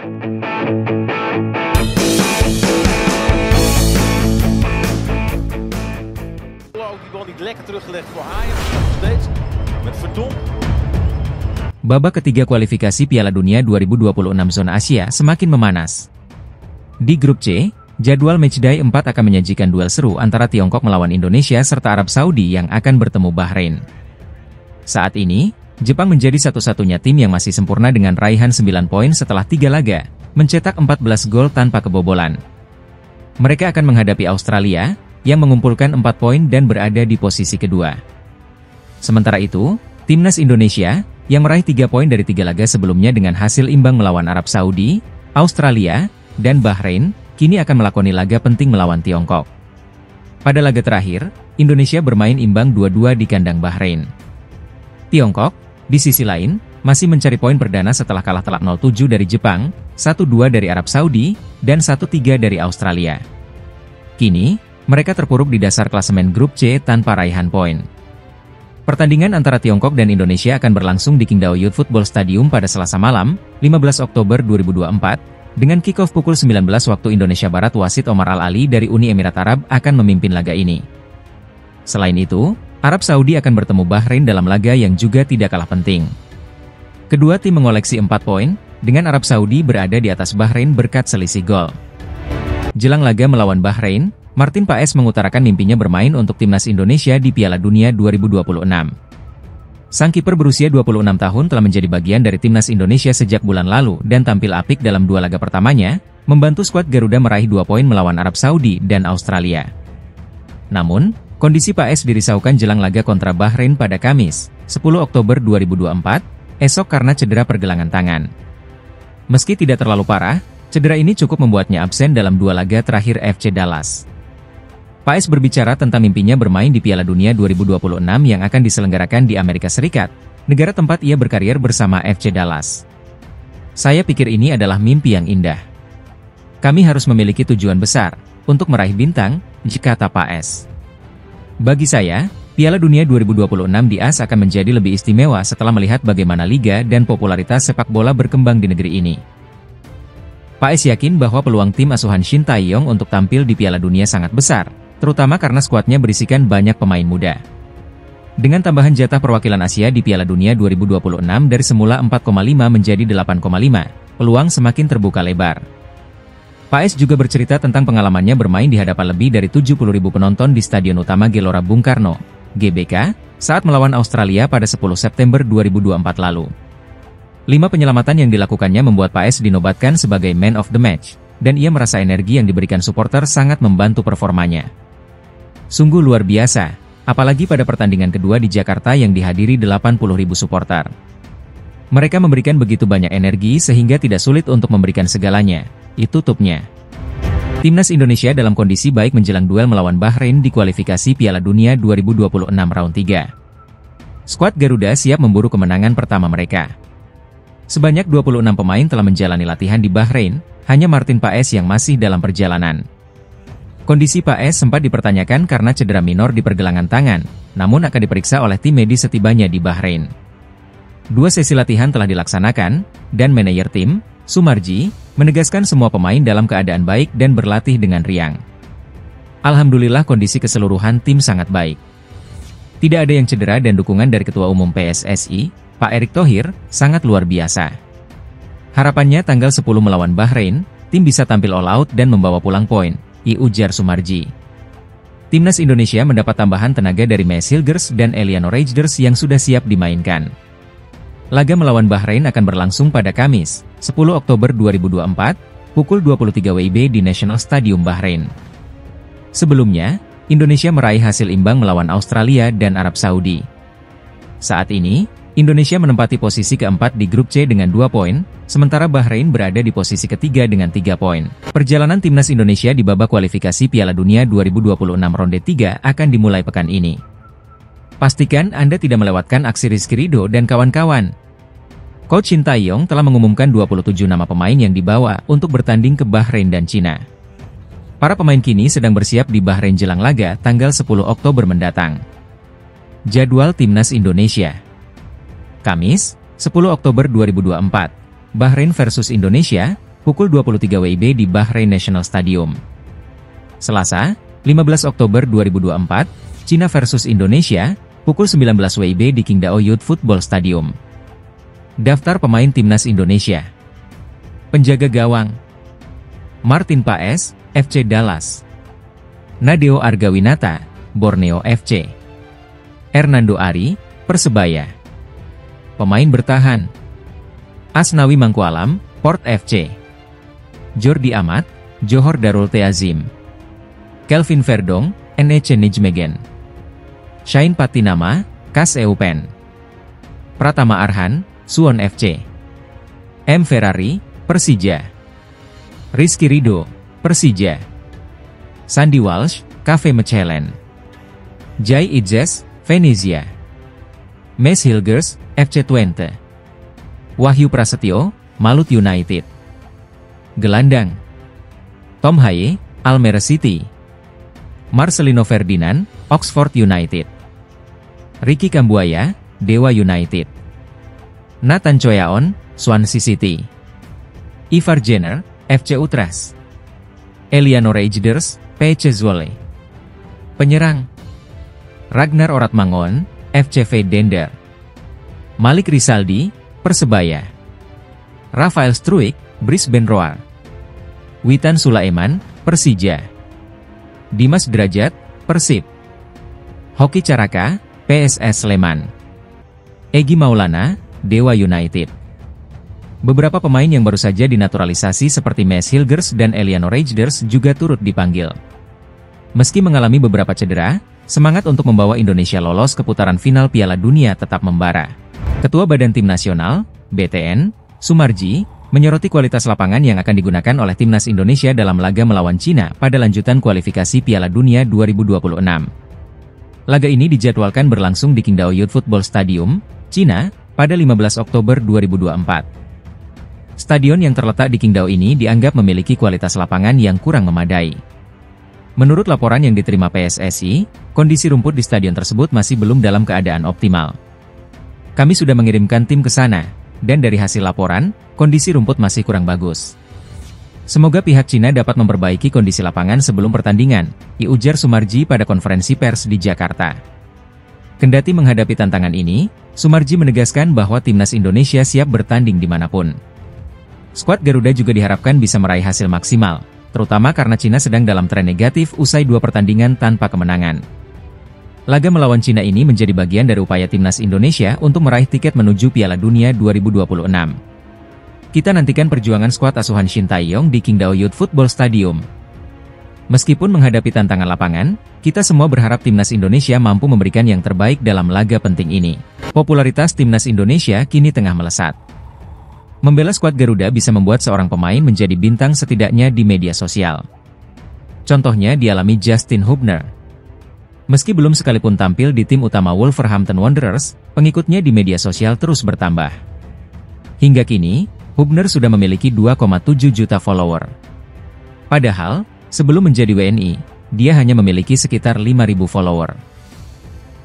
Die bal niet lekker teruggelegd voor Ajax, nog steeds met Verdonk. Babak ketiga kualifikasi Piala Dunia 2026 zona Asia semakin memanas. Di grup C, jadwal matchday 4 akan menyajikan duel seru antara Tiongkok melawan Indonesia serta Arab Saudi yang akan bertemu Bahrain. Saat ini, Jepang menjadi satu-satunya tim yang masih sempurna dengan raihan 9 poin setelah 3 laga, mencetak 14 gol tanpa kebobolan. Mereka akan menghadapi Australia, yang mengumpulkan 4 poin dan berada di posisi kedua. Sementara itu, Timnas Indonesia, yang meraih 3 poin dari 3 laga sebelumnya dengan hasil imbang melawan Arab Saudi, Australia, dan Bahrain, kini akan melakoni laga penting melawan Tiongkok. Pada laga terakhir, Indonesia bermain imbang 2-2 di kandang Bahrain. Tiongkok, di sisi lain, masih mencari poin perdana setelah kalah telak 0-7 dari Jepang, 1-2 dari Arab Saudi, dan 1-3 dari Australia. Kini, mereka terpuruk di dasar klasemen grup C tanpa raihan poin. Pertandingan antara Tiongkok dan Indonesia akan berlangsung di Qingdao Youth Football Stadium pada Selasa malam, 15 Oktober 2024, dengan kick-off pukul 19 waktu Indonesia Barat. Wasit Omar Al-Ali dari Uni Emirat Arab akan memimpin laga ini. Selain itu, Arab Saudi akan bertemu Bahrain dalam laga yang juga tidak kalah penting. Kedua tim mengoleksi 4 poin, dengan Arab Saudi berada di atas Bahrain berkat selisih gol. Jelang laga melawan Bahrain, Martin Paes mengutarakan mimpinya bermain untuk Timnas Indonesia di Piala Dunia 2026. Sang kiper berusia 26 tahun telah menjadi bagian dari Timnas Indonesia sejak bulan lalu dan tampil apik dalam 2 laga pertamanya, membantu skuad Garuda meraih 2 poin melawan Arab Saudi dan Australia. Namun, kondisi Paes dirisaukan jelang laga kontra Bahrain pada Kamis, 10 Oktober 2024, esok karena cedera pergelangan tangan. Meski tidak terlalu parah, cedera ini cukup membuatnya absen dalam 2 laga terakhir FC Dallas. Paes berbicara tentang mimpinya bermain di Piala Dunia 2026 yang akan diselenggarakan di Amerika Serikat, negara tempat ia berkarir bersama FC Dallas. Saya pikir ini adalah mimpi yang indah. Kami harus memiliki tujuan besar, untuk meraih bintang, kata Paes. Bagi saya, Piala Dunia 2026 di AS akan menjadi lebih istimewa setelah melihat bagaimana liga dan popularitas sepak bola berkembang di negeri ini. Paes yakin bahwa peluang tim asuhan Shin Tae-yong untuk tampil di Piala Dunia sangat besar, terutama karena skuadnya berisikan banyak pemain muda. Dengan tambahan jatah perwakilan Asia di Piala Dunia 2026 dari semula 4,5 menjadi 8,5, peluang semakin terbuka lebar. Paes juga bercerita tentang pengalamannya bermain di hadapan lebih dari 70.000 penonton di Stadion Utama Gelora Bung Karno, GBK, saat melawan Australia pada 10 September 2024 lalu. 5 penyelamatan yang dilakukannya membuat Paes dinobatkan sebagai Man of the Match, dan ia merasa energi yang diberikan supporter sangat membantu performanya. Sungguh luar biasa, apalagi pada pertandingan kedua di Jakarta yang dihadiri 80.000 supporter. Mereka memberikan begitu banyak energi sehingga tidak sulit untuk memberikan segalanya, itu tutupnya. Timnas Indonesia dalam kondisi baik menjelang duel melawan Bahrain di kualifikasi Piala Dunia 2026 round 3. Skuad Garuda siap memburu kemenangan pertama mereka. Sebanyak 26 pemain telah menjalani latihan di Bahrain, hanya Martin Paes yang masih dalam perjalanan. Kondisi Paes sempat dipertanyakan karena cedera minor di pergelangan tangan, namun akan diperiksa oleh tim medis setibanya di Bahrain. 2 sesi latihan telah dilaksanakan, dan manajer tim, Sumarji, menegaskan semua pemain dalam keadaan baik dan berlatih dengan riang. Alhamdulillah kondisi keseluruhan tim sangat baik. Tidak ada yang cedera dan dukungan dari Ketua Umum PSSI, Pak Erick Thohir, sangat luar biasa. Harapannya tanggal 10 melawan Bahrain, tim bisa tampil all out dan membawa pulang poin, ujar Sumarji. Timnas Indonesia mendapat tambahan tenaga dari Mes Hilgers dan Eliano Reijers yang sudah siap dimainkan. Laga melawan Bahrain akan berlangsung pada Kamis, 10 Oktober 2024, pukul 23 WIB di National Stadium Bahrain. Sebelumnya, Indonesia meraih hasil imbang melawan Australia dan Arab Saudi. Saat ini, Indonesia menempati posisi keempat di grup C dengan 2 poin, sementara Bahrain berada di posisi ketiga dengan 3 poin. Perjalanan Timnas Indonesia di babak kualifikasi Piala Dunia 2026 ronde 3 akan dimulai pekan ini. Pastikan Anda tidak melewatkan aksi Rizky Ridho dan kawan-kawan. Coach Shin Tae-yong telah mengumumkan 27 nama pemain yang dibawa untuk bertanding ke Bahrain dan Cina. Para pemain kini sedang bersiap di Bahrain jelang laga tanggal 10 Oktober mendatang. Jadwal Timnas Indonesia. Kamis, 10 Oktober 2024, Bahrain versus Indonesia, pukul 23 WIB di Bahrain National Stadium. Selasa, 15 Oktober 2024, Cina versus Indonesia, pukul 19 WIB di Qingdao Youth Football Stadium. Daftar pemain Timnas Indonesia. Penjaga gawang: Martin Paes, FC Dallas. Nadeo Argawinata, Borneo FC. Hernando Ari, Persebaya. Pemain bertahan: Asnawi Mangkualam, Port FC. Jordi Amat, Johor Darul Teazim. Kelvin Verdong, NEC Nijmegen. Shain Patinama, KAS Eupen. Pratama Arhan, Suwon FC. M. Ferrari, Persija. Rizky Ridho, Persija. Sandy Walsh, KV Mechelen. Jai Idzes, Venezia. Mes Hilgers, FC Twente. Wahyu Prasetyo, Malut United. Gelandang: Tom Haye, Almere City. Marcelino Ferdinand, Oxford United. Ricky Kambuaya, Dewa United. Nathan Choyaon, Swansea City. Ivar Jenner, FC Utrecht. Eliano Reijnders, PC Zwolle. Penyerang: Ragnar Oratmangon, FCV Dender. Malik Rizaldi, Persebaya. Rafael Struijk, Brisbane Roar. Witan Sulaiman, Persija. Dimas Derajat, Persib. Hoki Caraka, PSS Sleman. Egy Maulana, Dewa United. Beberapa pemain yang baru saja dinaturalisasi seperti Mes Hilgers dan Eliano Reijnders juga turut dipanggil. Meski mengalami beberapa cedera, semangat untuk membawa Indonesia lolos ke putaran final Piala Dunia tetap membara. Ketua Badan Tim Nasional, BTN, Sumarji, menyoroti kualitas lapangan yang akan digunakan oleh Timnas Indonesia dalam laga melawan Cina pada lanjutan kualifikasi Piala Dunia 2026. Laga ini dijadwalkan berlangsung di Qingdao Youth Football Stadium, Cina, pada 15 Oktober 2024. Stadion yang terletak di Qingdao ini dianggap memiliki kualitas lapangan yang kurang memadai. Menurut laporan yang diterima PSSI, kondisi rumput di stadion tersebut masih belum dalam keadaan optimal. Kami sudah mengirimkan tim ke sana, dan dari hasil laporan, kondisi rumput masih kurang bagus. Semoga pihak Cina dapat memperbaiki kondisi lapangan sebelum pertandingan, ujar Sumarji pada konferensi pers di Jakarta. Kendati menghadapi tantangan ini, Sumarji menegaskan bahwa Timnas Indonesia siap bertanding dimanapun. Skuad Garuda juga diharapkan bisa meraih hasil maksimal, terutama karena Cina sedang dalam tren negatif usai 2 pertandingan tanpa kemenangan. Laga melawan Cina ini menjadi bagian dari upaya Timnas Indonesia untuk meraih tiket menuju Piala Dunia 2026. Kita nantikan perjuangan skuad asuhan Shin Tae-yong di Qingdao Youth Football Stadium. Meskipun menghadapi tantangan lapangan, kita semua berharap Timnas Indonesia mampu memberikan yang terbaik dalam laga penting ini. Popularitas Timnas Indonesia kini tengah melesat. Membela skuad Garuda bisa membuat seorang pemain menjadi bintang setidaknya di media sosial. Contohnya dialami Justin Hubner. Meski belum sekalipun tampil di tim utama Wolverhampton Wanderers, pengikutnya di media sosial terus bertambah. Hingga kini, Hubner sudah memiliki 2,7 juta follower. Padahal, sebelum menjadi WNI, dia hanya memiliki sekitar 5.000 follower.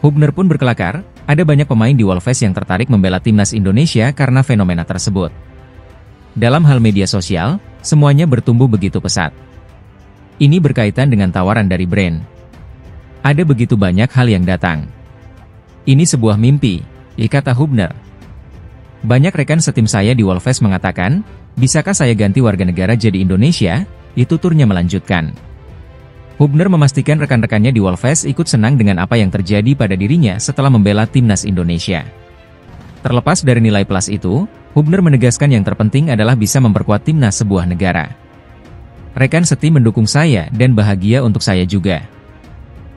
Hubner pun berkelakar, ada banyak pemain di Wolves yang tertarik membela Timnas Indonesia karena fenomena tersebut. Dalam hal media sosial, semuanya bertumbuh begitu pesat. Ini berkaitan dengan tawaran dari brand. Ada begitu banyak hal yang datang. Ini sebuah mimpi, kata Hubner. Banyak rekan setim saya di Wolves mengatakan, bisakah saya ganti warga negara jadi Indonesia? Itu turnya melanjutkan. Hubner memastikan rekan-rekannya di Wolves ikut senang dengan apa yang terjadi pada dirinya setelah membela Timnas Indonesia. Terlepas dari nilai plus itu, Hubner menegaskan yang terpenting adalah bisa memperkuat timnas sebuah negara. Rekan setim mendukung saya dan bahagia untuk saya juga.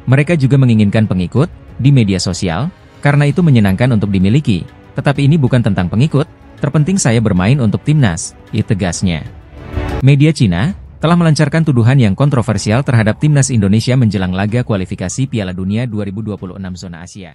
Mereka juga menginginkan pengikut di media sosial, karena itu menyenangkan untuk dimiliki. Tetapi ini bukan tentang pengikut, terpenting saya bermain untuk timnas, tegasnya. Media Cina telah melancarkan tuduhan yang kontroversial terhadap timnas Indonesia menjelang laga kualifikasi Piala Dunia 2026 zona Asia.